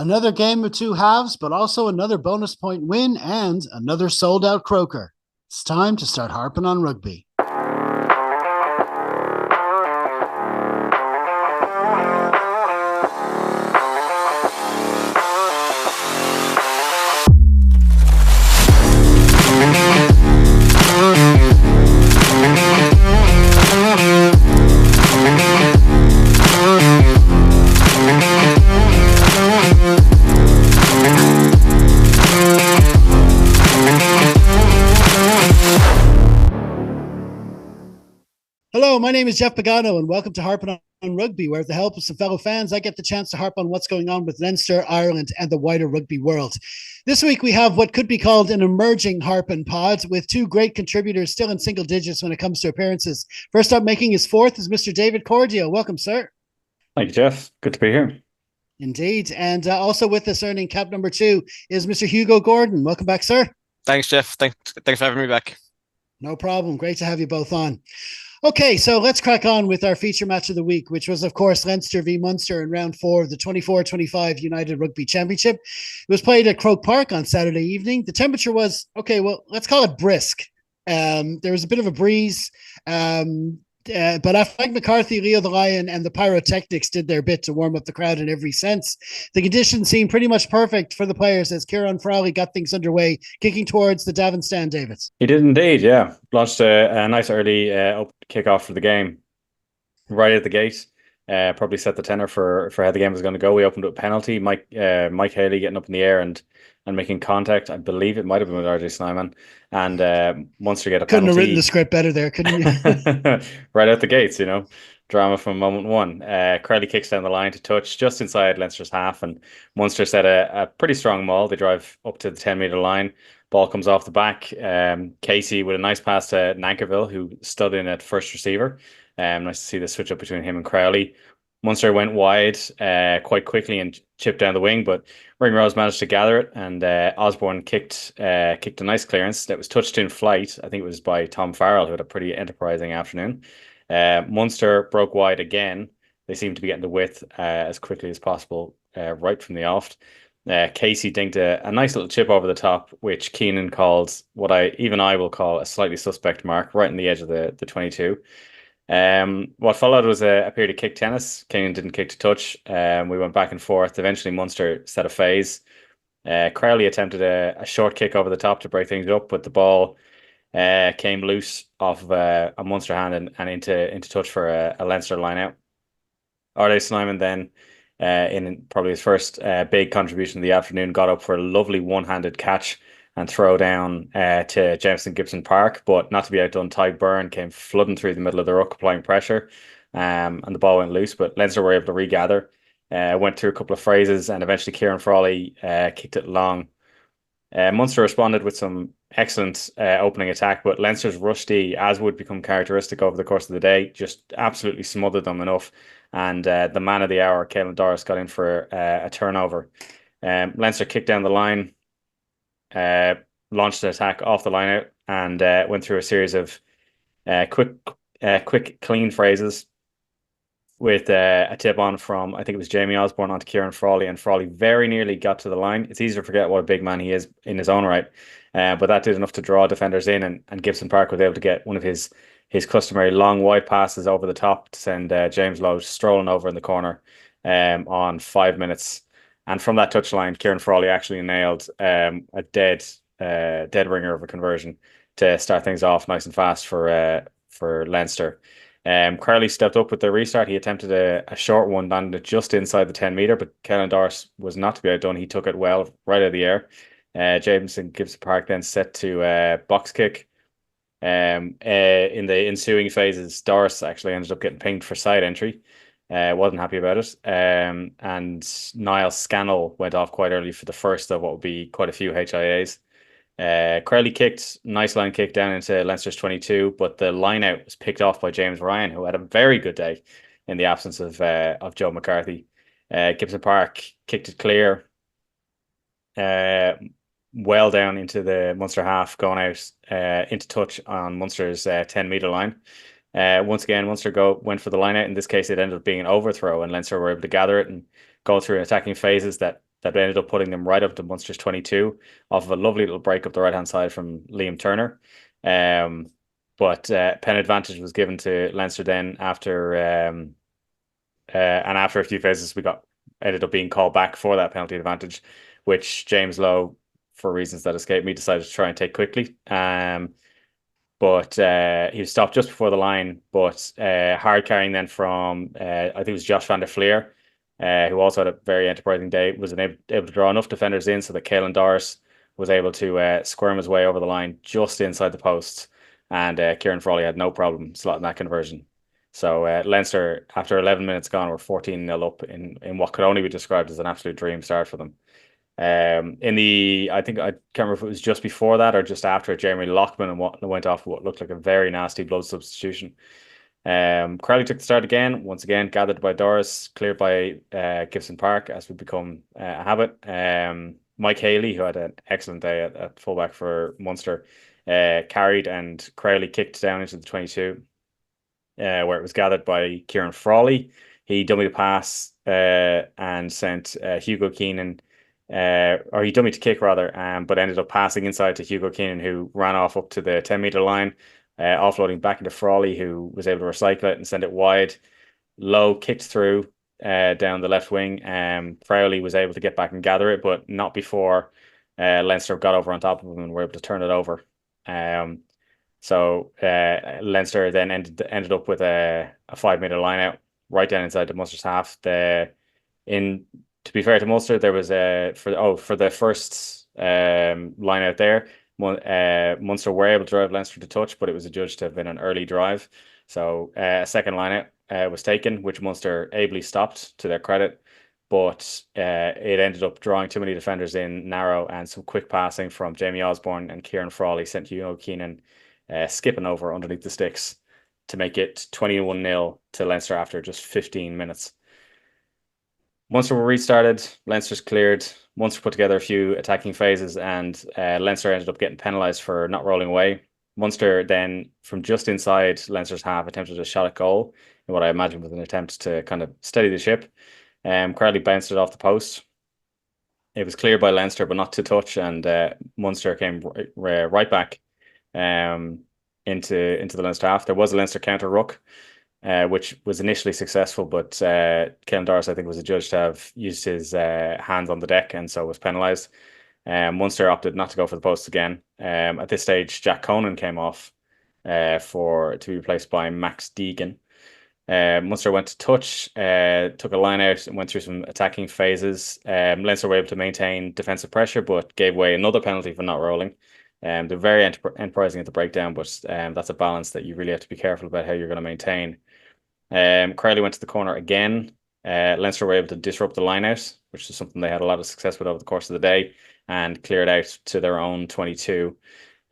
Another game of two halves, but also another bonus point win and another sold out croaker. It's time to start harping on rugby. Hello, my name is Jeff Pagano, and welcome to Harpin on Rugby, where with the help of some fellow fans, I get the chance to harp on what's going on with Leinster, Ireland, and the wider rugby world. This week, we have what could be called an emerging Harpin pod, with two great contributors still in single digits when it comes to appearances. First up, making his fourth is Mr. David Cordio. Welcome, sir. Thank you, Jeff. Good to be here. Indeed. And also with us, earning cap number 2, is Mr. Hugo Gordon. Welcome back, sir. Thanks, Jeff. Thanks for having me back. No problem. Great to have you both on. Okay, so let's crack on with our feature match of the week, which was, of course, Leinster v Munster in round 4 of the 24-25 United Rugby Championship. It was played at Croke Park on Saturday evening. The temperature was, let's call it brisk. There was a bit of a breeze, but after Frank McCarthy, Leo the Lion, and the Pyrotechnics did their bit to warm up the crowd in every sense, the conditions seemed pretty much perfect for the players as Kieran Frawley got things underway, kicking towards the Davin stand, David. He did indeed, yeah. Launched a nice early kick-off for the game right at the gate. Probably set the tenor for how the game was going to go. We opened with a penalty. Mike Haley getting up in the air and making contact. I believe it might have been with RJ Snyman. And Munster get a couldn't penalty. Have written the script better there, couldn't you? Right out the gates, drama from moment one. Crowley kicks down the line to touch just inside Leinster's half, and Munster set a pretty strong maul. They drive up to the 10-metre line. Ball comes off the back. Casey with a nice pass to Nankerville, who stood in at first receiver. Nice to see the switch up between him and Crowley. Munster went wide quite quickly and chipped down the wing, but Ringrose managed to gather it, and Osborne kicked a nice clearance that was touched in flight. I think it was by Tom Farrell, who had a pretty enterprising afternoon. Munster broke wide again. They seemed to be getting the width as quickly as possible right from the off. Casey dinked a nice little chip over the top, which Keenan called what I will call a slightly suspect mark right on the edge of the 22. What followed was a period of kick tennis. Keenan didn't kick to touch. We went back and forth. Eventually, Munster set a phase. Crowley attempted a short kick over the top to break things up, but the ball came loose off of a Munster hand and into touch for a Leinster line out. RJ Snyman then, in probably his first big contribution of the afternoon, got up for a lovely one-handed catch and throw down to Jameson Gibson Park, but not to be outdone, Ty Byrne came flooding through the middle of the ruck, applying pressure, and the ball went loose, but Leinster were able to regather, went through a couple of phrases, and eventually Kieran Frawley kicked it long. Munster responded with some excellent opening attack, but Leinster's rusty, as would become characteristic over the course of the day, just absolutely smothered them enough, and the man of the hour, Doris, got in for a turnover. Leinster kicked down the line, launched an attack off the line out, and went through a series of quick, clean phrases with a tip on from, I think it was Jamie Osborne onto Kieran Frawley, and Frawley very nearly got to the line. It's easy to forget what a big man he is in his own right, but that did enough to draw defenders in, and Gibson Park was able to get one of his customary long wide passes over the top to send James Lowe strolling over in the corner on 5 minutes. And from that touchline, Kieran Frawley actually nailed a dead ringer of a conversion to start things off nice and fast for Leinster. Crowley stepped up with the restart. He attempted a short one, landed just inside the 10-metre, but Kellen Doris was not to be outdone. He took it well right out of the air. Jameson Gibson Park then set to box kick. In the ensuing phases, Doris actually ended up getting pinged for side entry. Wasn't happy about it. And Niall Scannell went off quite early for the first of what would be quite a few HIAs. Crowley kicked, nice line kick down into Leinster's 22, but the line out was picked off by James Ryan, who had a very good day in the absence of Joe McCarthy. Gibson Park kicked it clear, well down into the Munster half, going out into touch on Munster's 10-metre line. Once again, Munster went for the line out. In this case, it ended up being an overthrow, and Leinster were able to gather it and go through attacking phases that that ended up putting them right up to Munster's 22 off of a lovely little break up the right-hand side from Liam Turner. But pen advantage was given to Leinster then after and after a few phases we ended up being called back for that penalty advantage, which James Lowe, for reasons that escaped me, decided to try and take quickly. But he was stopped just before the line. But hard carrying then from I think it was Josh van der Fleer, who also had a very enterprising day, was able to draw enough defenders in so that Caelan Doris was able to squirm his way over the line just inside the posts, and Kieran Frawley had no problem slotting that conversion. So Leinster, after 11 minutes gone, were 14-0 up in what could only be described as an absolute dream start for them. I think I can't remember if it was just before that or just after, Jeremy Lockman went off what looked like a very nasty blood substitution. Crowley took the start again, once again gathered by Doris, cleared by Gibson Park, as would become a habit. Mike Haley, who had an excellent day at fullback for Munster, carried, and Crowley kicked down into the 22, where it was gathered by Kieran Frawley. He dummied a pass and sent Hugo Keenan, or he dummied to kick rather, but ended up passing inside to Hugo Keenan, who ran off up to the 10-meter line, offloading back into Frawley, who was able to recycle it and send it wide. Lowe kicked through down the left wing. Frawley was able to get back and gather it, but not before Leinster got over on top of him and were able to turn it over. So Leinster then ended up with a 5-meter line out right down inside the Munster's half. To be fair to Munster, there was for the first line out there, Munster were able to drive Leinster to touch, but it was adjudged to have been an early drive. So a second line out was taken, which Munster ably stopped, to their credit. But it ended up drawing too many defenders in narrow, and some quick passing from Jamie Osborne and Kieran Frawley sent Hugo Keenan skipping over underneath the sticks to make it 21-0 to Leinster after just 15 minutes. Munster were restarted, Leinster's cleared, Munster put together a few attacking phases, and Leinster ended up getting penalised for not rolling away. Munster then, from just inside Leinster's half, attempted a shot at goal in what I imagine was an attempt to kind of steady the ship. Crowley bounced it off the post. It was cleared by Leinster, but not to touch, and Munster came right back into the Leinster half. There was a Leinster counter ruck, which was initially successful, but Caelan Doris, I think, was adjudged to have used his hands on the deck, and so was penalised. Munster opted not to go for the post again. At this stage, Jack Conan came off to be replaced by Max Deegan. Munster went to touch, took a line out, and went through some attacking phases. Leinster were able to maintain defensive pressure, but gave away another penalty for not rolling. They're very enterprising at the breakdown, but that's a balance that you really have to be careful about how you're going to maintain. Crowley went to the corner again. Leinster were able to disrupt the line out, which is something they had a lot of success with over the course of the day, and cleared out to their own 22.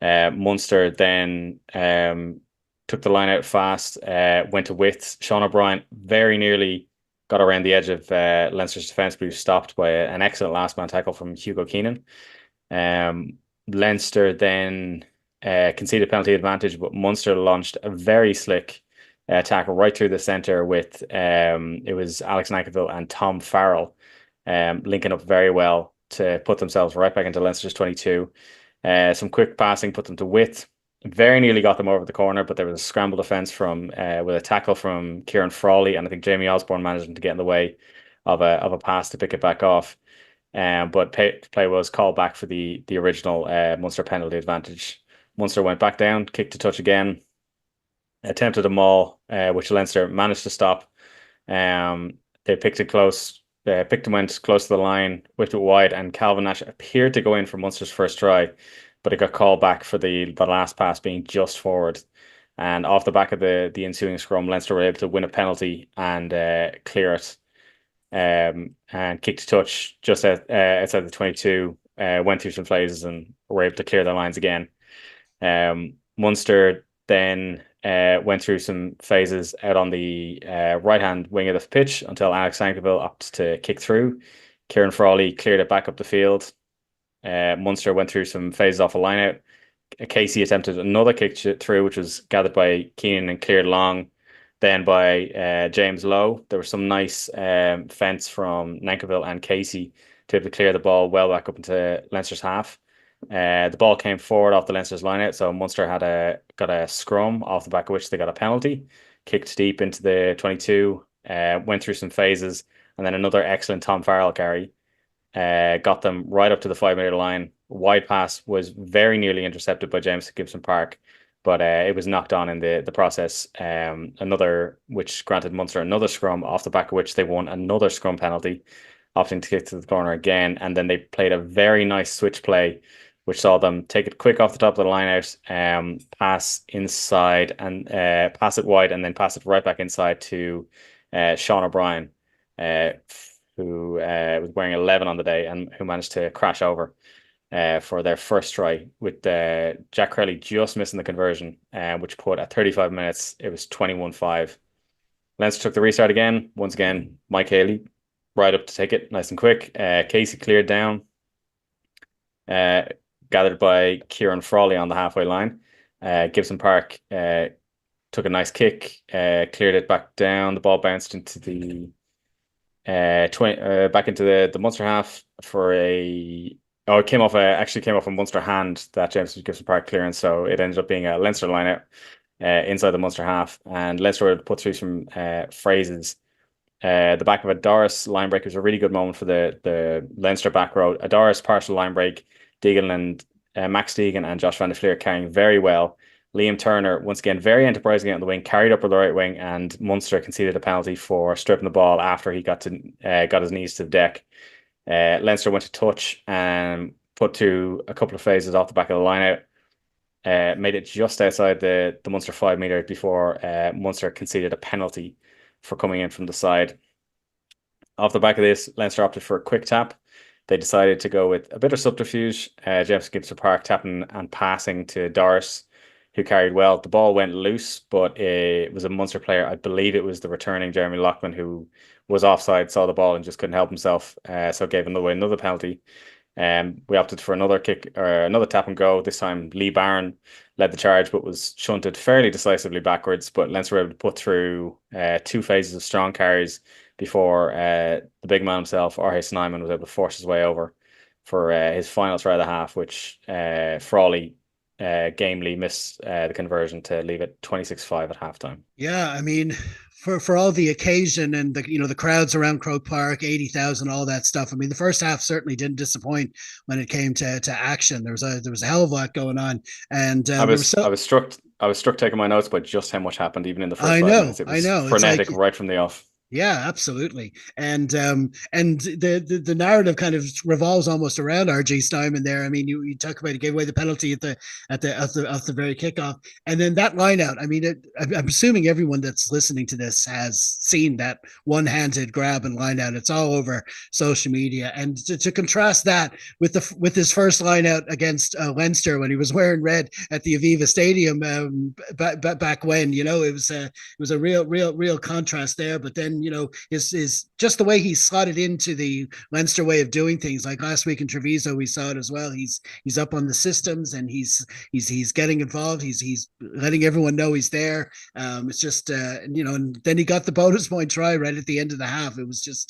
Munster then took the line out fast, went to width. Sean O'Brien very nearly got around the edge of Leinster's defence, but he was stopped by an excellent last man tackle from Hugo Keenan. Leinster then conceded penalty advantage, but Munster launched a very slick tackle right through the centre with it was Alex Nankerville and Tom Farrell linking up very well to put themselves right back into Leinster's 22. Some quick passing put them to width. Very nearly got them over the corner, but there was a scramble defence from with a tackle from Kieran Frawley, and I think Jamie Osborne managed to get in the way of a pass to pick it back off. But play was called back for the original Munster penalty advantage. Munster went back down, kicked to touch again, attempted a maul, which Leinster managed to stop. They picked it close, picked and went close to the line, whipped it wide, and Calvin Nash appeared to go in for Munster's first try, but it got called back for the last pass being just forward. And off the back of the ensuing scrum, Leinster were able to win a penalty and clear it. And kicked to touch just outside the 22, went through some phases and were able to clear their lines again. Munster then went through some phases out on the right-hand wing of the pitch until Alex Sankerville opted to kick through. Kieran Frawley cleared it back up the field. Munster went through some phases off a line out. Casey attempted another kick through, which was gathered by Keenan and cleared long. Then by James Lowe. There was some nice fence from Nankerville and Casey to be able to clear the ball well back up into Leinster's half. The ball came forward off the Leinster's line out, so Munster got a scrum off the back of which they got a penalty, kicked deep into the 22, went through some phases, and then another excellent Tom Farrell carry got them right up to the 5 metre line. Wide pass was very nearly intercepted by James Gibson Park, but it was knocked on in the process. Another, which granted Munster another scrum, off the back of which they won another scrum penalty, opting to kick to the corner again. And then they played a very nice switch play, which saw them take it quick off the top of the line out, pass inside and pass it wide, and then pass it right back inside to Sean O'Brien, who was wearing 11 on the day and who managed to crash over for their first try, with Jack Crowley just missing the conversion, which put at 35 minutes, it was 21-5. Leinster took the restart again. Once again, Mike Haley right up to take it nice and quick. Casey cleared down, gathered by Kieran Frawley on the halfway line. Gibson Park took a nice kick, cleared it back down. The ball bounced into the back into the Munster half for it came off a Munster hand, that James Gibson Park clearance, so it ended up being a Leinster line out inside the Munster half, and Leinster were able to put through some phrases. The back of a Doris line break was a really good moment for the Leinster back row. A Doris partial line break, Deegan and Max Deegan and Josh van der Fleer carrying very well. Liam Turner, once again, very enterprising on the wing, carried up with the right wing, and Munster conceded a penalty for stripping the ball after he got his knees to the deck. Leinster went to touch and put through a couple of phases off the back of the line out. Made it just outside the Munster 5 metre before Munster conceded a penalty for coming in from the side. Off the back of this, Leinster opted for a quick tap. They decided to go with a bit of subterfuge. James Gibson Park tapping and passing to Doris, who carried well. The ball went loose, but it was a Munster player. I believe it was the returning Jeremy Lockman, who was offside, saw the ball and just couldn't help himself, so gave another penalty. We opted for another kick or another tap and go. This time Lee Barron led the charge, but was shunted fairly decisively backwards. But Leinster were able to put through 2 phases of strong carries before the big man himself, R.H. Snyman, was able to force his way over for his final try of the half, which Frawley gamely missed the conversion to leave it 26-5 at halftime. Yeah, I mean, for all the occasion and the crowds around Croke Park, 80,000, all that stuff. I mean, the first half certainly didn't disappoint when it came to action. There was a hell of a lot going on, and I was struck taking my notes by just how much happened even in the first 5 minutes. It was frenetic right from the off. Yeah, absolutely. And the narrative kind of revolves almost around RG Steinman there. I mean, you talk about he gave away the penalty at the very kickoff, and then that line out. I mean, I'm assuming everyone that's listening to this has seen that one-handed grab and line out. It's all over social media, and to contrast that with his first line out against Leinster when he was wearing red at the Aviva Stadium back when, it was a real contrast there. But then, is just the way he's slotted into the Leinster way of doing things. Like last week in Treviso, we saw it as well. He's up on the systems, and he's getting involved. He's letting everyone know he's there. It's just and then he got the bonus point try right at the end of the half. It was just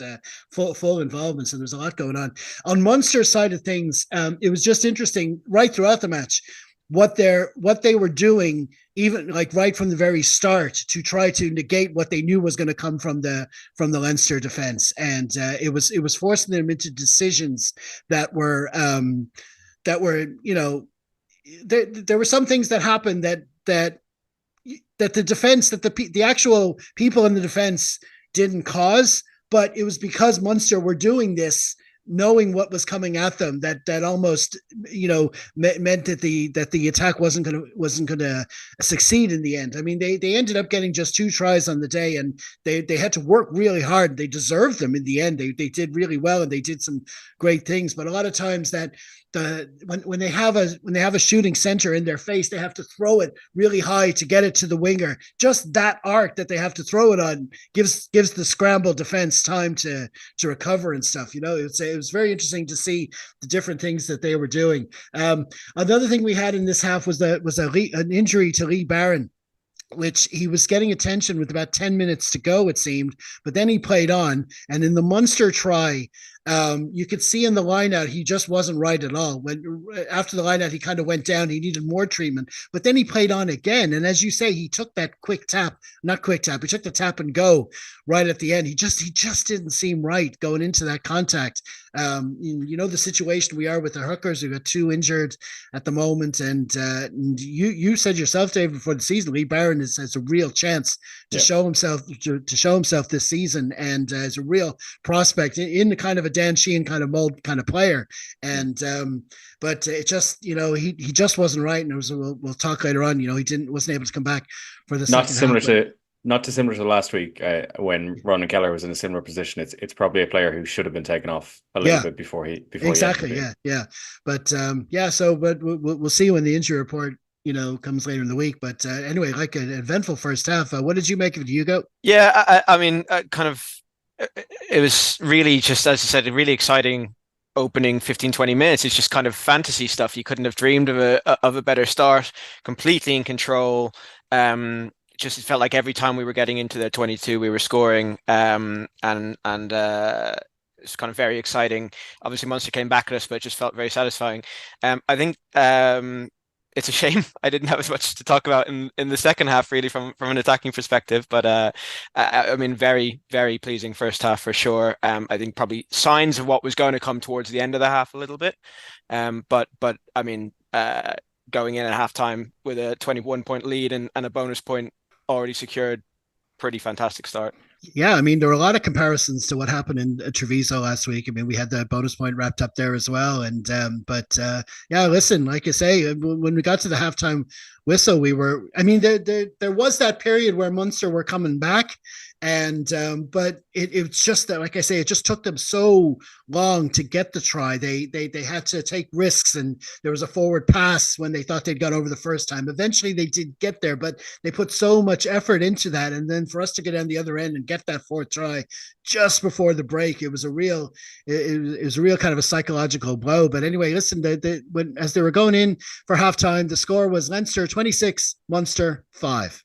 full involvement. So there's a lot going on Munster's side of things. It was just interesting right throughout the match what they were doing, even like right from the very start, to try to negate what they knew was going to come from the Leinster defense, and it was forcing them into decisions that were there were some things that happened that the defense, that the actual people in the defense didn't cause, but it was because Munster were doing this, knowing what was coming at them, that almost meant that the attack wasn't gonna succeed in the end. I mean, they ended up getting just 2 tries on the day, and they had to work really hard. They deserved them in the end. They did really well, and they did some great things. But a lot of times that when they have a shooting center in their face, they have to throw it really high to get it to the winger. Just that arc that they have to throw it on gives the scramble defense time to recover and stuff. It was very interesting to see the different things that they were doing. Another thing we had in this half was an injury to Lee Barron, which he was getting attention with about 10 minutes to go, it seemed, but then he played on. And in the Munster try, You could see in the lineout he just wasn't right at all. When after the lineout he kind of went down, he needed more treatment, but then he played on again. And as you say, he took that quick tap, not quick tap, he took the tap and go right at the end. He just didn't seem right going into that contact. You know the situation we are with the hookers. We've got two injured at the moment, and you said yourself, Dave, before the season, Lee Barron has a real chance to show himself this season, and is a real prospect in the kind of a Dan Sheehan kind of mold kind of player. And but it just, you know, he just wasn't right, and we'll talk later on. You know, wasn't able to come back for the not second similar half. Not dissimilar to last week when Ronan Keller was in a similar position. It's probably a player who should have been taken off a little bit before exactly but but we'll see when the injury report comes later in the week. But anyway, like an eventful first half. What did you make of it, Hugo? Yeah, I mean, kind of, it was really just, as I said, a really exciting opening 15-20 minutes. It's just kind of fantasy stuff. You couldn't have dreamed of a better start. Completely in control. Just it felt like every time we were getting into the 22, we were scoring, and it's kind of very exciting. Obviously, Munster came back at us, but it just felt very satisfying. I think it's a shame I didn't have as much to talk about in the second half, really, from an attacking perspective. But I mean, very, very pleasing first half for sure. I think probably signs of what was going to come towards the end of the half a little bit. But I mean, going in at halftime with a 21-point lead and a bonus point already secured, pretty fantastic start. Yeah, I mean, there were a lot of comparisons to what happened in Treviso last week. I mean, we had the bonus point wrapped up there as well. And yeah, listen, like I say, when we got to the halftime whistle, I mean, there was that period where Munster were coming back, and but it's just that, like I say, it just took them so long to get the try. They had to take risks, and there was a forward pass when they thought they'd got over the first time. Eventually, they did get there, but they put so much effort into that, and then for us to get on the other end and get that fourth try just before the break, it was a real kind of a psychological blow. But anyway, listen, as they were going in for halftime, the score was Leinster 26, Munster 5.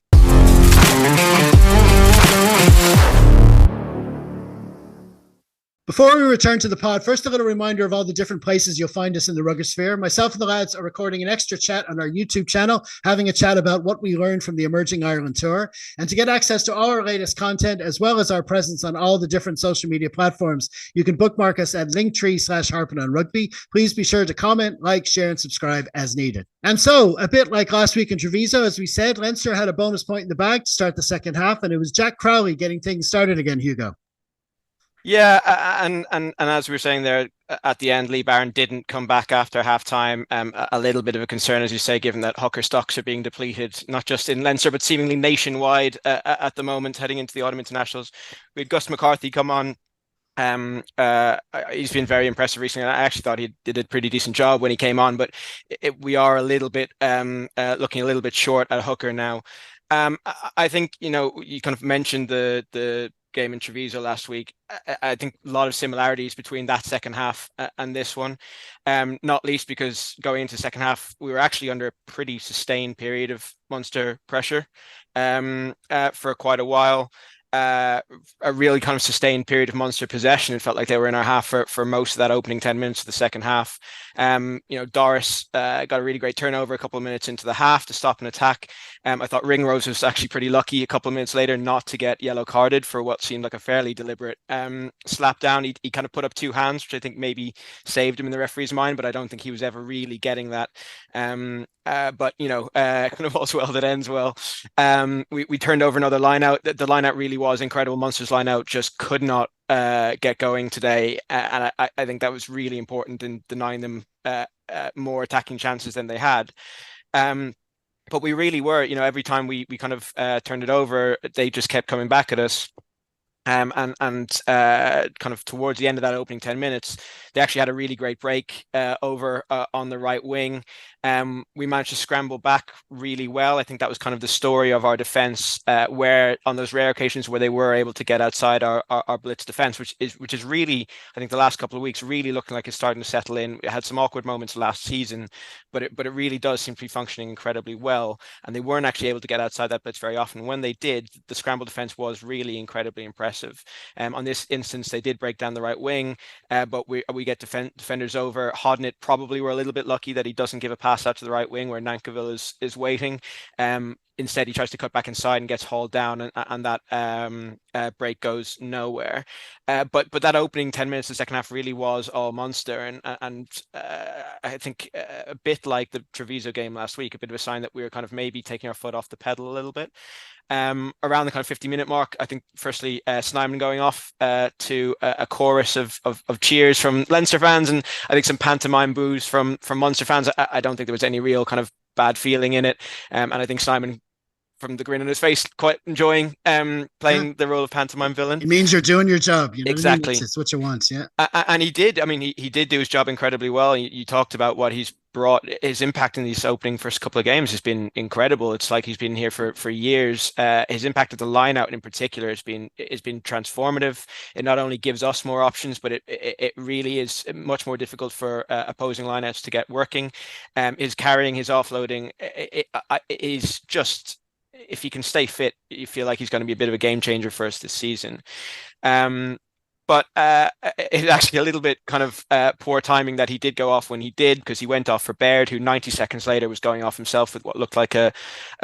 Before we return to the pod, first a little reminder of all the different places you'll find us in the Rugger Sphere. Myself and the lads are recording an extra chat on our YouTube channel, having a chat about what we learned from the Emerging Ireland Tour. And to get access to all our latest content, as well as our presence on all the different social media platforms, you can bookmark us at linktree/Harpin On Rugby. Please be sure to comment, like, share, and subscribe as needed. And so, a bit like last week in Treviso, as we said, Leinster had a bonus point in the bag to start the second half, and it was Jack Crowley getting things started again, Hugo. Yeah, and as we were saying there at the end, Lee Barron didn't come back after halftime. A little bit of a concern, as you say, given that hooker stocks are being depleted, not just in Leinster, but seemingly nationwide at the moment, heading into the autumn internationals. We had Gus McCarthy come on. He's been very impressive recently. I actually thought he did a pretty decent job when he came on, but we are a little bit looking a little bit short at hooker now. I think, you kind of mentioned the game in Treviso last week. I think a lot of similarities between that second half and this one, not least because going into the second half, we were actually under a pretty sustained period of Munster pressure for quite a while. A really kind of sustained period of Munster possession. It felt like they were in our half for most of that opening 10 minutes of the second half. Doris got a really great turnover a couple of minutes into the half to stop an attack. I thought Ringrose was actually pretty lucky a couple of minutes later not to get yellow carded for what seemed like a fairly deliberate slap down. He kind of put up two hands, which I think maybe saved him in the referee's mind, but I don't think he was ever really getting that. But kind of all's well that ends well. We turned over another line out. The line out really was incredible. Munster's line out just could not get going today, and I think that was really important in denying them more attacking chances than they had. But we really were, every time we kind of turned it over, they just kept coming back at us. And kind of towards the end of that opening 10 minutes, they actually had a really great break over on the right wing. We managed to scramble back really well. I think that was kind of the story of our defense, where on those rare occasions where they were able to get outside our blitz defense, which is really, I think the last couple of weeks really looking like it's starting to settle in. It had some awkward moments last season, but it really does seem to be functioning incredibly well. And they weren't actually able to get outside that blitz very often. When they did, the scramble defense was really incredibly impressive. impressive. On this instance, they did break down the right wing, but we get defenders over. Hodnett probably were a little bit lucky that he doesn't give a pass out to the right wing where Nankivell is waiting. Instead, he tries to cut back inside and gets hauled down, and that break goes nowhere. But that opening 10 minutes of the second half really was all Munster, and I think a bit like the Treviso game last week, a bit of a sign that we were kind of maybe taking our foot off the pedal a little bit. Around the kind of 50-minute mark, I think firstly Snyman going off to a chorus of cheers from Leinster fans, and I think some pantomime boos from Munster fans. I don't think there was any real kind of bad feeling in it, and I think Simon, from the grin on his face, quite enjoying playing the role of pantomime villain. It means you're doing your job. You know exactly. What I mean? It's what you want, yeah. And he did. I mean, he did do his job incredibly well. You talked about what he's brought. His impact in these opening first couple of games has been incredible. It's like he's been here for years. His impact at the line out in particular has been transformative. It not only gives us more options, but it really is much more difficult for opposing lineouts to get working. His carrying, his offloading is just, if he can stay fit, you feel like he's going to be a bit of a game changer for us this season. But it's actually a little bit kind of poor timing that he did go off when he did, because he went off for Baird, who 90 seconds later was going off himself with what looked like a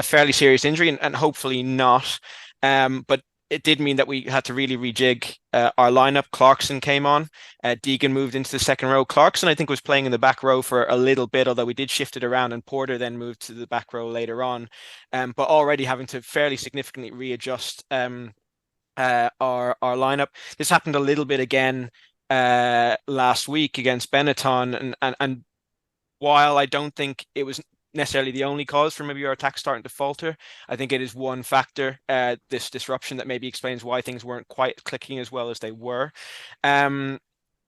fairly serious injury, and hopefully not. But it did mean that we had to really rejig our lineup. Clarkson came on. Deegan moved into the second row. Clarkson, I think, was playing in the back row for a little bit, although we did shift it around, and Porter then moved to the back row later on. But already having to fairly significantly readjust our lineup. This happened a little bit again last week against Benetton, and while I don't think it was necessarily the only cause for maybe our attack starting to falter, I think it is one factor, this disruption, that maybe explains why things weren't quite clicking as well as they were.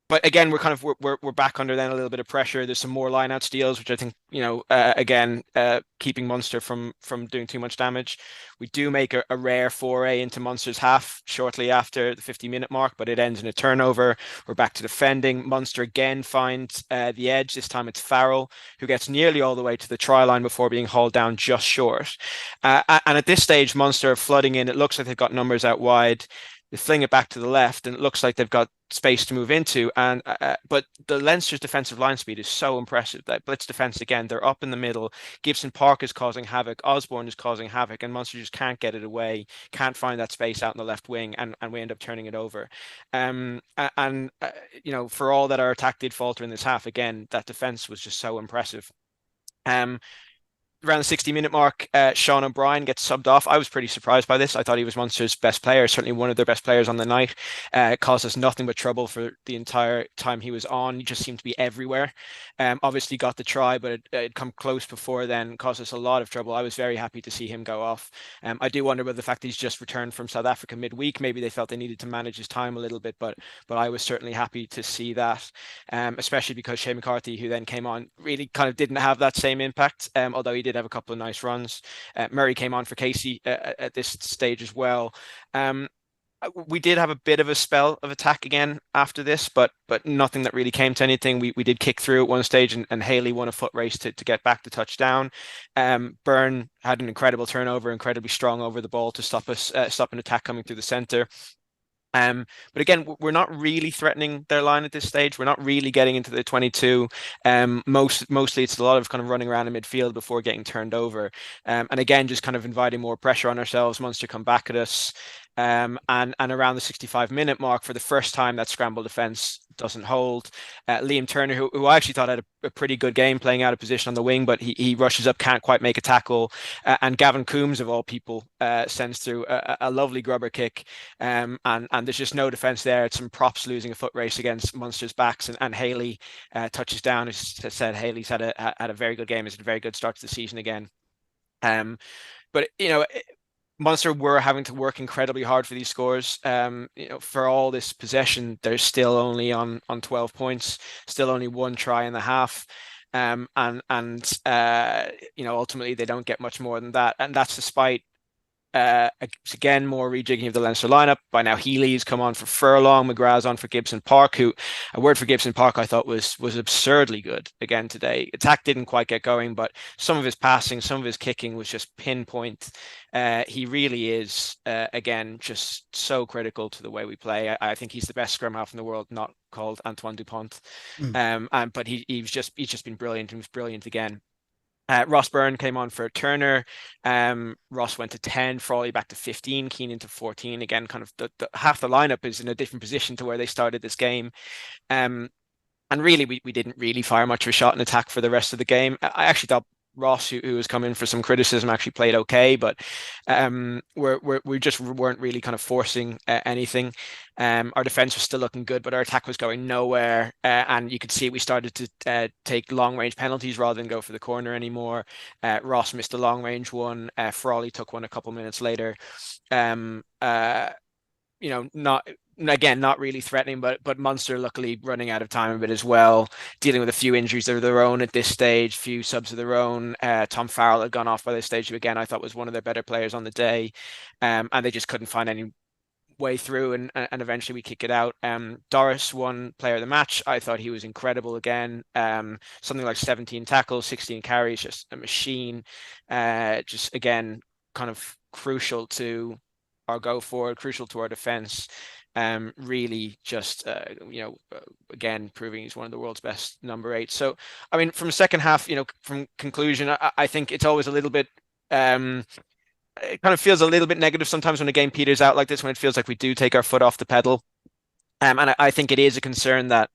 But again, we're back under then a little bit of pressure. There's some more line-out steals, which I think, again, keeping Munster from doing too much damage. We do make a rare foray into Munster's half shortly after the 50-minute mark, but it ends in a turnover. We're back to defending. Munster again finds the edge. This time it's Farrell, who gets nearly all the way to the try line before being hauled down just short. And at this stage, Munster are flooding in. It looks like they've got numbers out wide. They fling it back to the left, and it looks like they've got space to move into. And but the Leinster's defensive line speed is so impressive. That blitz defense again, they're up in the middle. Gibson Park is causing havoc. Osborne is causing havoc, and Munster just can't get it away. Can't find that space out in the left wing, and we end up turning it over. For all that our attack did falter in this half, again, that defense was just so impressive. Around the 60-minute mark, Sean O'Brien gets subbed off. I was pretty surprised by this. I thought he was Munster's best player, certainly one of their best players on the night. Caused us nothing but trouble for the entire time he was on. He just seemed to be everywhere. Obviously got the try, but it come close before then, caused us a lot of trouble. I was very happy to see him go off. I do wonder whether the fact that he's just returned from South Africa midweek, maybe they felt they needed to manage his time a little bit, but I was certainly happy to see that, especially because Shea McCarthy, who then came on, really kind of didn't have that same impact, although he did have a couple of nice runs. Murray came on for Casey at this stage as well. We did have a bit of a spell of attack again after this, but nothing that really came to anything. We did kick through at one stage, and Haley won a foot race to get back the touchdown. Byrne had an incredible turnover, incredibly strong over the ball to stop an attack coming through the center. But again, we're not really threatening their line at this stage. We're not really getting into the 22. Mostly it's a lot of kind of running around in midfield before getting turned over. And again, just kind of inviting more pressure on ourselves. Munster come back at us. And around the 65-minute mark, for the first time, that scramble defense doesn't hold. Liam Turner, who I actually thought had a pretty good game playing out of position on the wing, but he rushes up, can't quite make a tackle. And Gavin Coombs, of all people, sends through a lovely grubber kick. And there's just no defense there. It's some props losing a foot race against Munster's backs, and Haley touches down. As I said, Haley's had a very good game. He's had a very good start to the season again. But Munster were having to work incredibly hard for these scores. For all this possession, they're still only on 12 points, still only one try in the half. Ultimately they don't get much more than that. And that's despite it's again more rejigging of the Leinster lineup. By now, Healy's come on for Furlong, McGrath's on for Gibson Park, who, a word for Gibson Park, I thought was absurdly good again today. Attack didn't quite get going, but some of his passing, some of his kicking was just pinpoint. He really is, again, just so critical to the way we play. I think he's the best scrum half in the world, not called Antoine Dupont. But he's just been brilliant, and was brilliant again. Ross Byrne came on for Turner. Ross went to 10, Frawley back to 15, Keenan to 14. Again, kind of the half the lineup is in a different position to where they started this game. And really, we didn't really fire much of a shot in attack for the rest of the game. I actually thought Ross, who was coming for some criticism, actually played okay, but we just weren't really kind of forcing anything. Our defense was still looking good, but our attack was going nowhere, and you could see we started to take long range penalties rather than go for the corner anymore. Ross missed a long range one. Frawley took one a couple minutes later. Not really threatening, but Munster luckily running out of time a bit as well, dealing with a few injuries of their own at this stage, few subs of their own. Tom Farrell had gone off by this stage, who again I thought was one of their better players on the day, and they just couldn't find any way through, and eventually we kick it out. Doris won player of the match. I thought he was incredible again. Something like 17 tackles, 16 carries, just a machine. Just again, kind of crucial to our go forward, crucial to our defense. Really just, again, proving he's one of the world's best number 8. So, I mean, from second half, from conclusion, I think it's always a little bit, it kind of feels a little bit negative sometimes when a game peters out like this, when it feels like we do take our foot off the pedal. And I think it is a concern that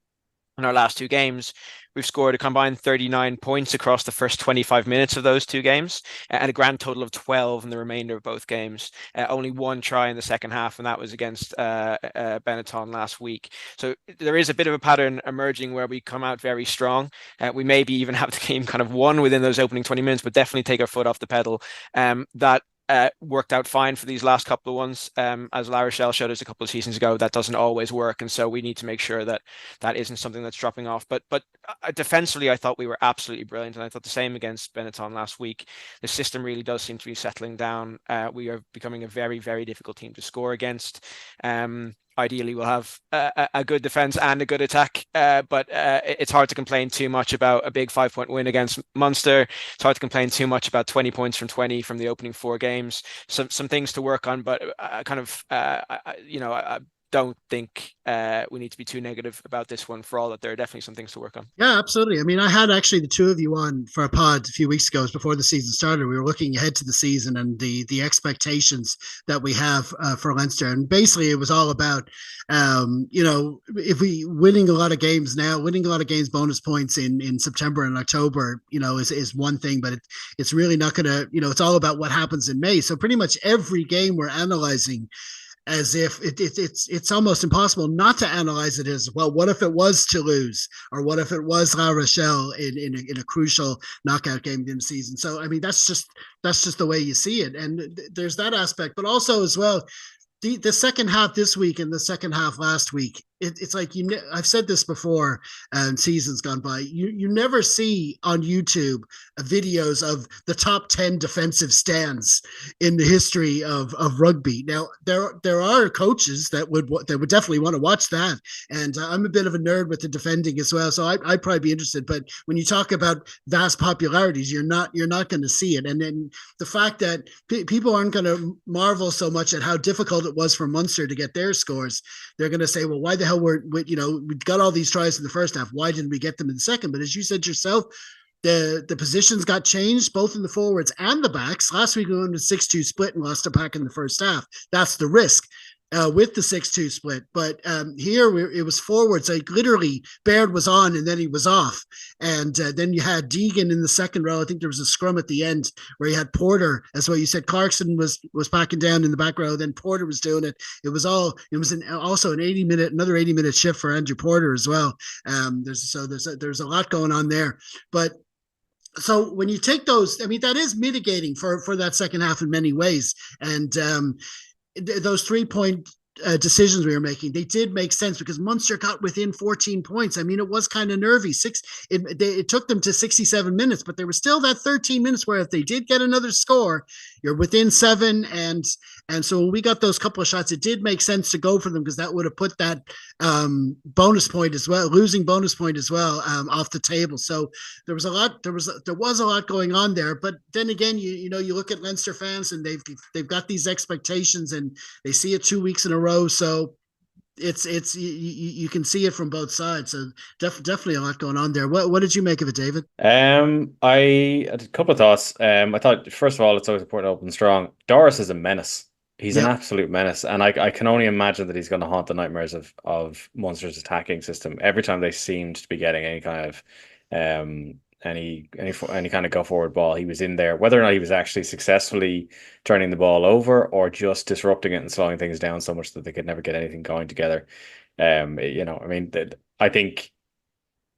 in our last 2 games, we've scored a combined 39 points across the first 25 minutes of those 2 games, and a grand total of 12 in the remainder of both games. Only 1 try in the second half, and that was against Benetton last week. So there is a bit of a pattern emerging where we come out very strong. We maybe even have the game kind of won within those opening 20 minutes, but definitely take our foot off the pedal. That worked out fine for these last couple of ones. As La Rochelle showed us a couple of seasons ago, that doesn't always work, and so we need to make sure that isn't something that's dropping off. But defensively, I thought we were absolutely brilliant, and I thought the same against Benetton last week. The system really does seem to be settling down. We are becoming a very, very difficult team to score against. Ideally, we'll have a good defense and a good attack, but it's hard to complain too much about a big 5-point win against Munster. It's hard to complain too much about 20 points from 20 from the opening 4 games. Some things to work on, but I don't think we need to be too negative about this one, for all that there are definitely some things to work on. Yeah, absolutely. I mean, I had actually the 2 of you on for a pod a few weeks ago before the season started. We were looking ahead to the season and the expectations that we have for Leinster. And basically it was all about, if we winning a lot of games bonus points in September and October, is one thing, but it's really not going to, it's all about what happens in May. So pretty much every game we're analyzing as if it's almost impossible not to analyze it as, well, what if it was Toulouse, or what if it was La Rochelle in a crucial knockout game in the season? So, I mean, that's just the way you see it. And there's that aspect, but also as well, the second half this week and the second half last week, it's like, I've said this before, seasons gone by, you never see on YouTube videos of the top 10 defensive stands in the history of rugby. Now there are coaches that would definitely want to watch that, and I'm a bit of a nerd with the defending as well, so I'd probably be interested. But when you talk about vast popularities, you're not going to see it. And then the fact that people aren't going to marvel so much at how difficult it was for Munster to get their scores. They're going to say, well, why the hell we got all these tries in the first half, why didn't we get them in the second? But as you said yourself, the positions got changed both in the forwards and the backs. Last week we went with 6-2 split and lost a pack in the first half. That's the risk with the 6-2 split. But here it was forwards. Like literally Baird was on and then he was off. And then you had Deegan in the second row. I think there was a scrum at the end where you had Porter, as well. You said Clarkson was packing down in the back row. Then Porter was doing it. It was also an 80-minute shift for Andrew Porter as well. There's a lot going on there. But so when you take those, I mean, that is mitigating for that second half in many ways. And those 3-point decisions we were making, they did make sense because Munster got within 14 points. I mean, it was kind of nervy. It took them to 67 minutes, but there was still that 13 minutes where if they did get another score, you're within 7. And so when we got those couple of shots, it did make sense to go for them because that would have put that bonus point as well, losing bonus point as well, off the table. So there was a lot going on there. But then again, you look at Leinster fans and they've got these expectations and they see it 2 weeks in a row. So it's you can see it from both sides. So definitely a lot going on there. What did you make of it, David? I had a couple of thoughts. I thought, first of all, it's always important to open strong. Doris is a menace. He's an absolute menace, and I can only imagine that he's going to haunt the nightmares of Munster's attacking system. Every time they seemed to be getting any kind of any kind of go forward ball, he was in there. Whether or not he was actually successfully turning the ball over or just disrupting it and slowing things down so much that they could never get anything going together. I mean, I think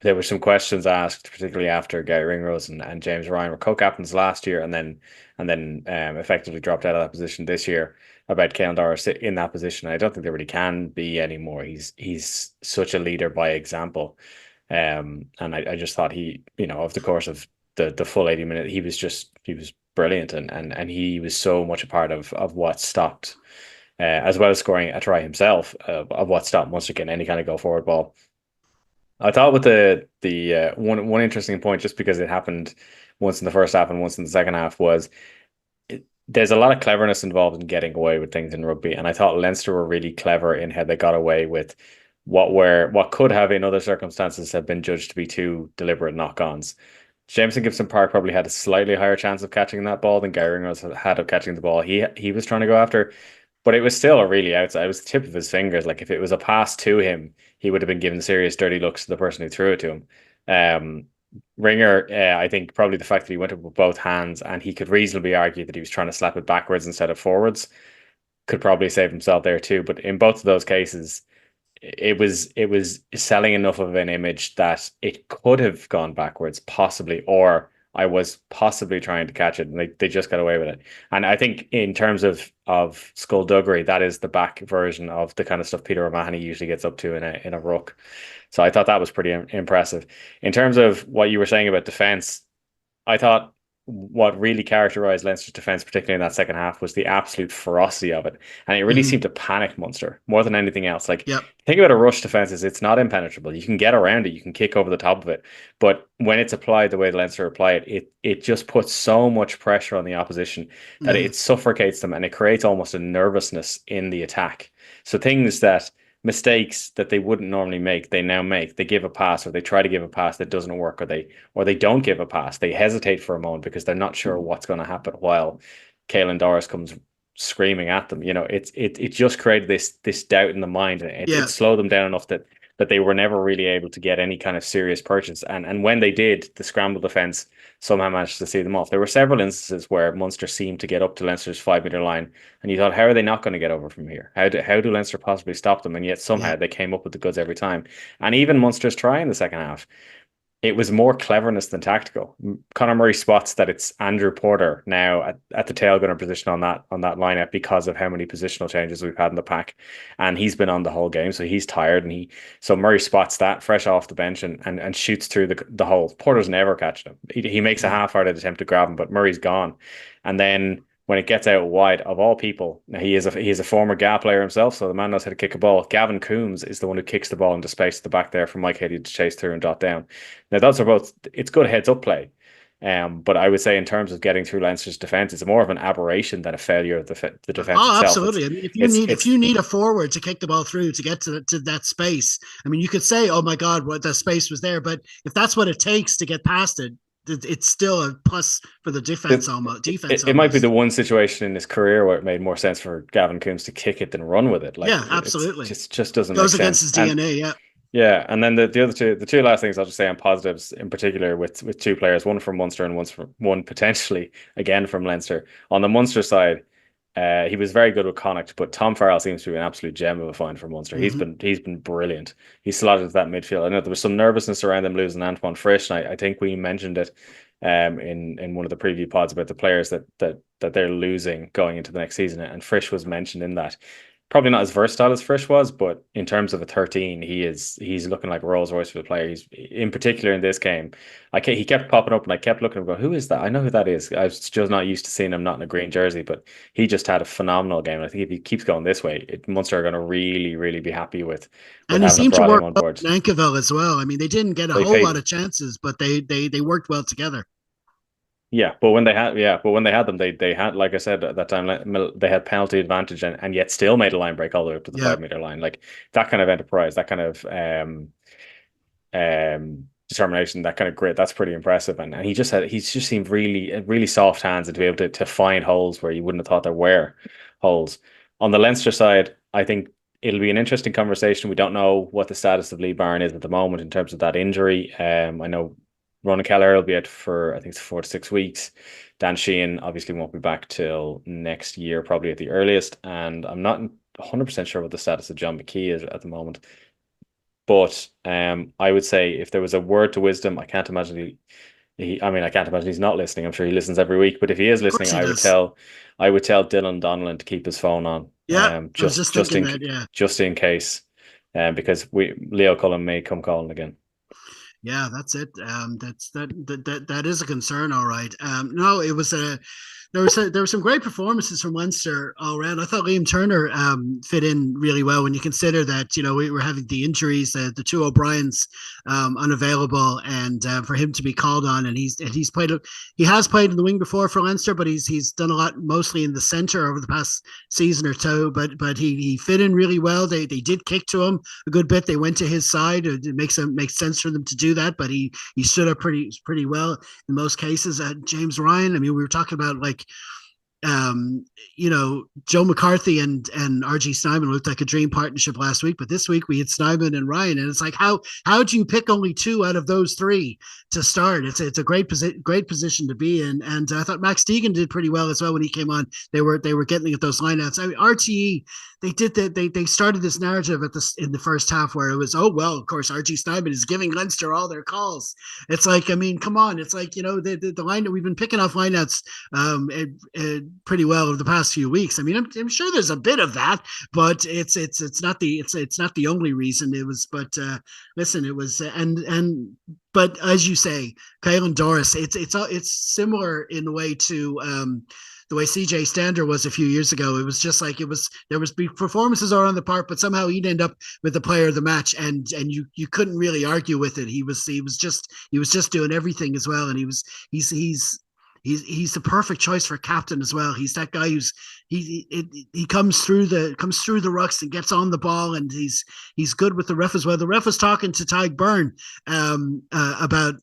there were some questions asked, particularly after Gary Ringrose and James Ryan were co-captains last year, and then effectively dropped out of that position this year, about Caelan Doris in that position. I don't think there really can be anymore. He's such a leader by example, and I just thought he, over the course of the full 80 minutes, he was brilliant, and he was so much a part of what stopped, as well as scoring a try himself, of what stopped Munster getting any kind of go forward ball. I thought with the one interesting point, just because it happened once in the first half and once in the second half, was there's a lot of cleverness involved in getting away with things in rugby, and I thought Leinster were really clever in how they got away with what could have in other circumstances have been judged to be two deliberate knock-ons. Jameson Gibson Park probably had a slightly higher chance of catching that ball than Gary Ringrose had of catching the ball he was trying to go after. But it was still a really outside. It was the tip of his fingers. Like, if it was a pass to him, he would have been given serious dirty looks to the person who threw it to him. Ringer, I think probably the fact that he went up with both hands and he could reasonably argue that he was trying to slap it backwards instead of forwards, could probably save himself there too. But in both of those cases, it was selling enough of an image that it could have gone backwards, possibly, or I was possibly trying to catch it, and they just got away with it. And I think in terms of skullduggery, that is the back version of the kind of stuff Peter O'Mahony usually gets up to in a ruck. So I thought that was pretty impressive. In terms of what you were saying about defence, I thought what really characterised Leinster's defence, particularly in that second half, was the absolute ferocity of it. And it really seemed to panic Munster more than anything else. Like, think about a rush defence, it's not impenetrable. You can get around it, you can kick over the top of it. But when it's applied the way the Leinster apply it just puts so much pressure on the opposition that it suffocates them, and it creates almost a nervousness in the attack. So mistakes that they wouldn't normally make, they now make. They give a pass, or they try to give a pass that doesn't work, or they don't give a pass. They hesitate for a moment because they're not sure what's going to happen while Caelan Doris comes screaming at them. It just created this doubt in the mind, and it slowed them down enough that they were never really able to get any kind of serious purchase. And when they did, the scramble defence somehow managed to see them off. There were several instances where Munster seemed to get up to Leinster's 5 metre line, and you thought, how are they not going to get over from here? How do Leinster possibly stop them? And yet somehow they came up with the goods every time. And even Munster's try in the second half, it was more cleverness than tactical. Conor Murray spots that it's Andrew Porter now at the tail gunner position on that lineup because of how many positional changes we've had in the pack, and he's been on the whole game, so he's tired. And so Murray spots that fresh off the bench and shoots through the hole. Porter's never catching him. He makes a half-hearted attempt to grab him, but Murray's gone. And then when it gets out wide, of all people, now he is a former GA player himself, so the man knows how to kick a ball. Gavin Coombs is the one who kicks the ball into space at the back there for Mike Haley to chase through and dot down. Now, those are both, it's good heads up play. But I would say in terms of getting through Leinster's defence, it's more of an aberration than a failure of the defence itself. Absolutely. I mean, if you need a forward to kick the ball through to get to that space, I mean, you could say, oh my God, what the space was there. But if that's what it takes to get past it, it's still a plus for the defense. It might be the one situation in his career where it made more sense for Gavin Coombs to kick it than run with it. Like, absolutely. It just doesn't goes make against sense. his DNA. Yeah, and then the two last things I'll just say on positives in particular with two players, one from Munster and one potentially again from Leinster. On the Munster side, he was very good with Connacht, but Tom Farrell seems to be an absolute gem of a find for Munster. He's been brilliant. He slotted into that midfield. I know there was some nervousness around them losing Antoine Frisch, and I think we mentioned it in one of the preview pods about the players that they're losing going into the next season, and Frisch was mentioned in that. probably not as versatile as Frisch was, but in terms of a 13, he's looking like a Rolls Royce for the player. He's in particular in this game. He kept popping up, and I kept looking and going, "Who is that? I know who that is." I was just not used to seeing him not in a green jersey, but he just had a phenomenal game. I think if he keeps going this way, Munster are going to really, really be happy with And he having seemed to brought him work on well board. with Nankerville as well. I mean, they didn't get a whole lot of chances, but they worked well together. Yeah, but when they had them, they had, like I said at that time, they had penalty advantage and yet still made a line break all the way up to the 5 meter line. Like that kind of enterprise, that kind of determination, that kind of grit, that's pretty impressive. And he's just seemed really soft hands and to be able to find holes where you wouldn't have thought there were holes. On the Leinster side, I think it'll be an interesting conversation. We don't know what the status of Lee Barron is at the moment in terms of that injury. I know Ronan Kelleher will be out for, I think it's 4 to 6 weeks. Dan Sheehan obviously won't be back till next year, probably at the earliest. And I'm not 100% sure what the status of John McKee is at the moment. But I would say if there was a word to wisdom, I can't imagine I can't imagine he's not listening. I'm sure he listens every week. But if he is listening, I would tell Dylan Donnellan to keep his phone on. Yeah, I was just thinking that. Yeah, just in case, because Leo Cullen may come calling again. Yeah, that's it. That is a concern. All right. No, it was there were some great performances from Munster all around. I thought Liam Turner fit in really well when you consider that we were having the injuries, the two O'Briens unavailable, and for him to be called on, and he has played in the wing before for Leinster, but he's done a lot mostly in the centre over the past season or two. But he fit in really well. They did kick to him a good bit. They went to his side. It makes sense for them to do that, but he stood up pretty well in most cases. James Ryan, I mean, we were talking about Joe McCarthy and RG Snyman looked like a dream partnership last week, but this week we had Snyman and Ryan, and it's like how do you pick only two out of those three to start? It's a great position to be in, and I thought Max Deegan did pretty well as well when he came on. They were getting at those lineouts. I mean, RTE. They started this narrative in the first half where it was, oh well, of course RG Snyman is giving Leinster all their calls. It's like, I mean, come on, it's like the line that we've been picking off lineouts pretty well over the past few weeks. I mean, I'm sure there's a bit of that, but it's not the only reason. It was, but listen, it was but as you say, Kyle and Doris, it's similar in a way to the way CJ Stander was a few years ago. It was just like there was performances all on the park, but somehow he'd end up with the player of the match, and you couldn't really argue with it. He was just doing everything as well, and he's the perfect choice for captain as well. He's that guy he comes through the rucks and gets on the ball, and he's good with the ref as well. The ref was talking to Tyg Byrne about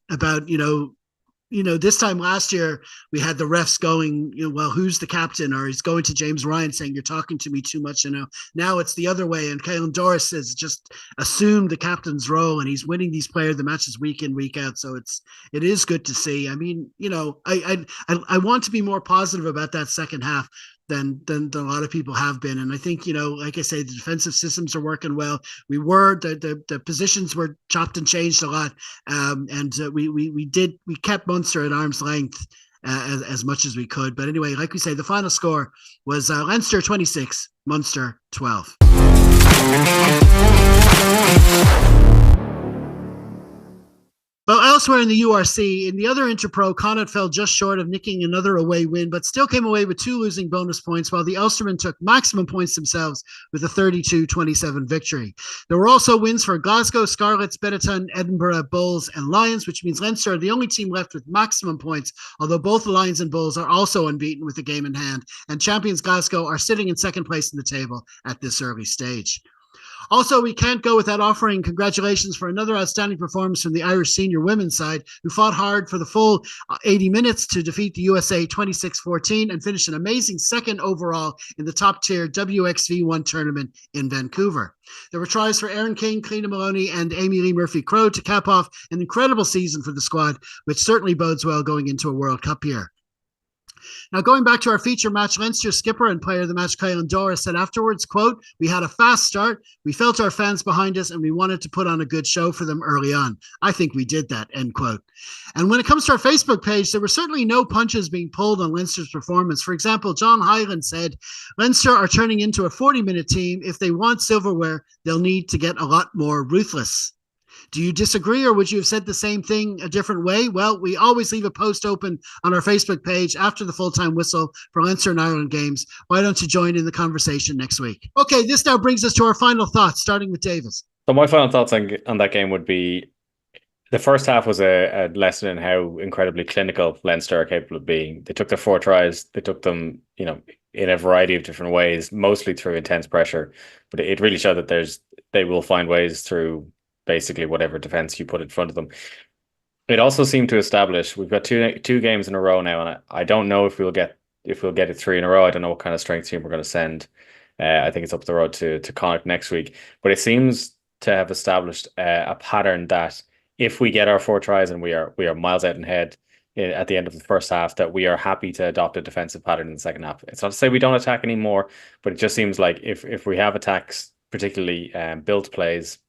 this time last year we had the refs going, well, who's the captain? Or he's going to James Ryan saying, you're talking to me too much. Now it's the other way. And Caelan Doris has just assumed the captain's role, and he's winning these player of the matches week in, week out. So it is good to see. I mean, I want to be more positive about that second half than a lot of people have been. And I think, like I say, the defensive systems are working well. The positions were chopped and changed a lot. And we kept Munster at arm's length as much as we could. But anyway, like we say, the final score was Leinster 26, Munster 12. Well, elsewhere in the URC, in the other Interpro, Connacht fell just short of nicking another away win, but still came away with 2 losing bonus points, while the Ulstermen took maximum points themselves with a 32-27 victory. There were also wins for Glasgow, Scarlets, Benetton, Edinburgh, Bulls, and Lions, which means Leinster are the only team left with maximum points, although both the Lions and Bulls are also unbeaten with a game in hand, and champions Glasgow are sitting in second place in the table at this early stage. Also, we can't go without offering congratulations for another outstanding performance from the Irish senior women's side, who fought hard for the full 80 minutes to defeat the USA 26-14 and finish an amazing second overall in the top-tier WXV1 tournament in Vancouver. There were tries for Erin King, Cleena Maloney, and Amy Lee Murphy-Crowe to cap off an incredible season for the squad, which certainly bodes well going into a World Cup year. Now, going back to our feature match, Leinster skipper and player of the match, Doris, said afterwards, quote, "We had a fast start. We felt our fans behind us and we wanted to put on a good show for them early on. I think we did that," end quote. And when it comes to our Facebook page, there were certainly no punches being pulled on Leinster's performance. For example, John Hyland said, "Leinster are turning into a 40-minute team. If they want silverware, they'll need to get a lot more ruthless." Do you disagree, or would you have said the same thing a different way? Well, we always leave a post open on our Facebook page after the full-time whistle for Leinster and Ireland games. Why don't you join in the conversation next week? Okay, this now brings us to our final thoughts, starting with Davis. So my final thoughts on that game would be the first half was a lesson in how incredibly clinical Leinster are capable of being. They took their 4 tries. They took them, in a variety of different ways, mostly through intense pressure. But it really showed that they will find ways through basically whatever defense you put in front of them. It also seemed to establish we've got two games in a row now, and I don't know if we'll get it 3 in a row. I don't know what kind of strength team we're going to send. I think it's up the road to Connacht next week, but it seems to have established a pattern that if we get our 4 tries and we are miles out ahead at the end of the first half, that we are happy to adopt a defensive pattern in the second half. It's not to say we don't attack anymore, but it just seems like if we have attacks, particularly built plays,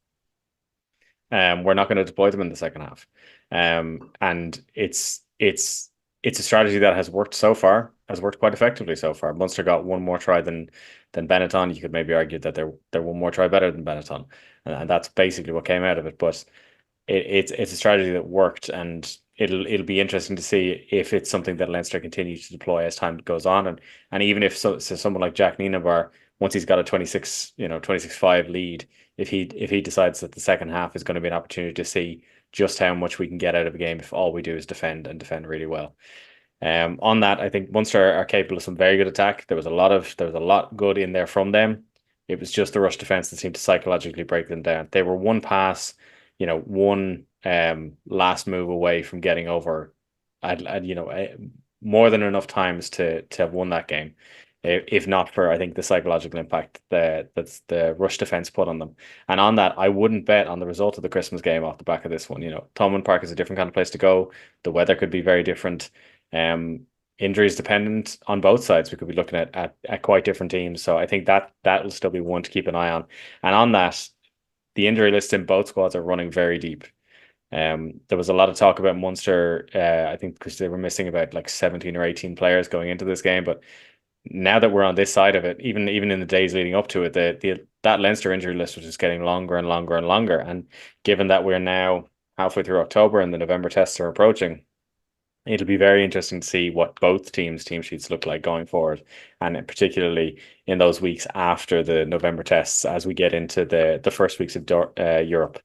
we're not going to deploy them in the second half. And it's a strategy that has worked quite effectively so far. Munster got 1 more try than Benetton. You could maybe argue that they're 1 more try better than Benetton, and that's basically what came out of it. But it's a strategy that worked, and it'll be interesting to see if it's something that Leinster continue to deploy as time goes on, and even if so someone like Jack Nienaber, once he's got a 26-5 lead, if he decides that the second half is going to be an opportunity to see just how much we can get out of a game if all we do is defend really well. On that, I think Munster are capable of some very good attack. There was a lot good in there from them. It was just the rush defense that seemed to psychologically break them down. They were 1 pass, one last move away from getting over, more than enough times to have won that game, if not for, I think, the psychological impact that's the rush defense put on them. And on that, I wouldn't bet on the result of the Christmas game off the back of this one. Thomond Park is a different kind of place to go. The weather could be very different. Injuries dependent on both sides. We could be looking at quite different teams. So I think that will still be one to keep an eye on. And on that, the injury list in both squads are running very deep. There was a lot of talk about Munster, I think because they were missing about like 17 or 18 players going into this game. But now that we're on this side of it, even in the days leading up to it, that Leinster injury list was just getting longer and longer and longer. And given that we're now halfway through October and the November tests are approaching, it'll be very interesting to see what both teams' team sheets look like going forward, and particularly in those weeks after the November tests as we get into the first weeks of Europe.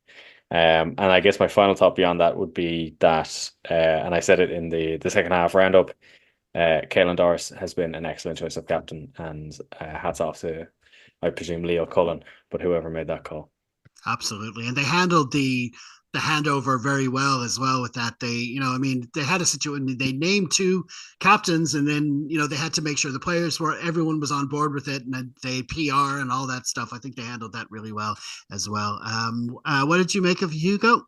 And I guess my final thought beyond that would be that, and I said it in the second half roundup, Caelan Doris has been an excellent choice of captain, and hats off to, I presume, Leo Cullen, but whoever made that call. Absolutely. And they handled the handover very well as well with that. They had a situation, they named 2 captains, and then, they had to make sure everyone was on board with it, and they PR and all that stuff. I think they handled that really well as well. What did you make of Hugo?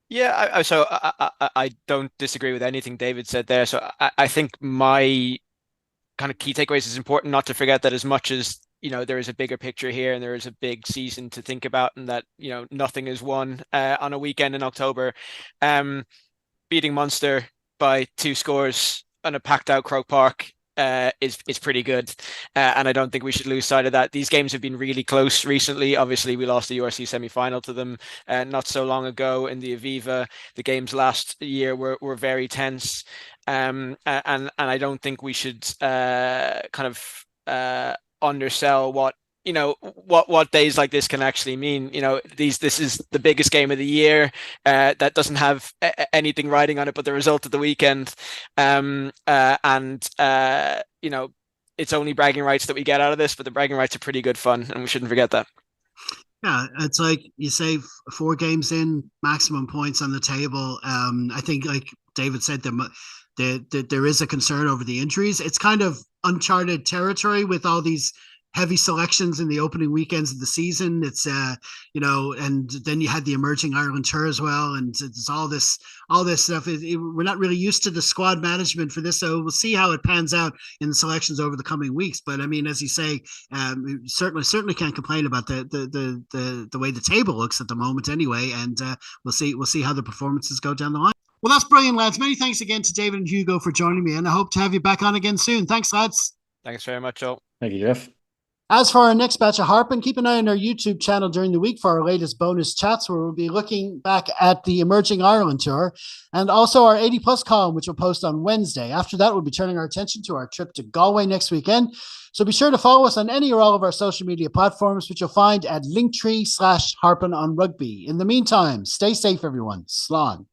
Yeah, so I don't disagree with anything David said there. So I think my kind of key takeaways is important not to forget that as much as there is a bigger picture here and there is a big season to think about, and that nothing is won on a weekend in October. Beating Munster by 2 scores on a packed out Croke Park is pretty good, and I don't think we should lose sight of that. These games have been really close recently. Obviously, we lost the URC semi-final to them not so long ago in the Aviva. The games last year were very tense, and I don't think we should undersell what days like this can actually mean. This is the biggest game of the year that doesn't have anything riding on it but the result of the weekend, and it's only bragging rights that we get out of this, but the bragging rights are pretty good fun, and we shouldn't forget that. Yeah, it's like you say, 4 games in, maximum points on the table. I think, like David said, there is a concern over the injuries. It's kind of uncharted territory with all these heavy selections in the opening weekends of the season. It's and then you had the emerging Ireland tour as well, and it's all this stuff. We're not really used to the squad management for this, so we'll see how it pans out in the selections over the coming weeks. But I mean, as you say, certainly can't complain about the way the table looks at the moment anyway, and we'll see how the performances go down the line. Well, that's brilliant, lads. Many thanks again to David and Hugo for joining me, and I hope to have you back on again soon. Thanks, lads. Thanks very much, Joe. Thank you, Jeff. As for our next batch of Harpin, keep an eye on our YouTube channel during the week for our latest bonus chats, where we'll be looking back at the Emerging Ireland Tour, and also our 80 Plus column, which we'll post on Wednesday. After that, we'll be turning our attention to our trip to Galway next weekend. So be sure to follow us on any or all of our social media platforms, which you'll find at linktree/Harpin On Rugby. In the meantime, stay safe, everyone. Slán.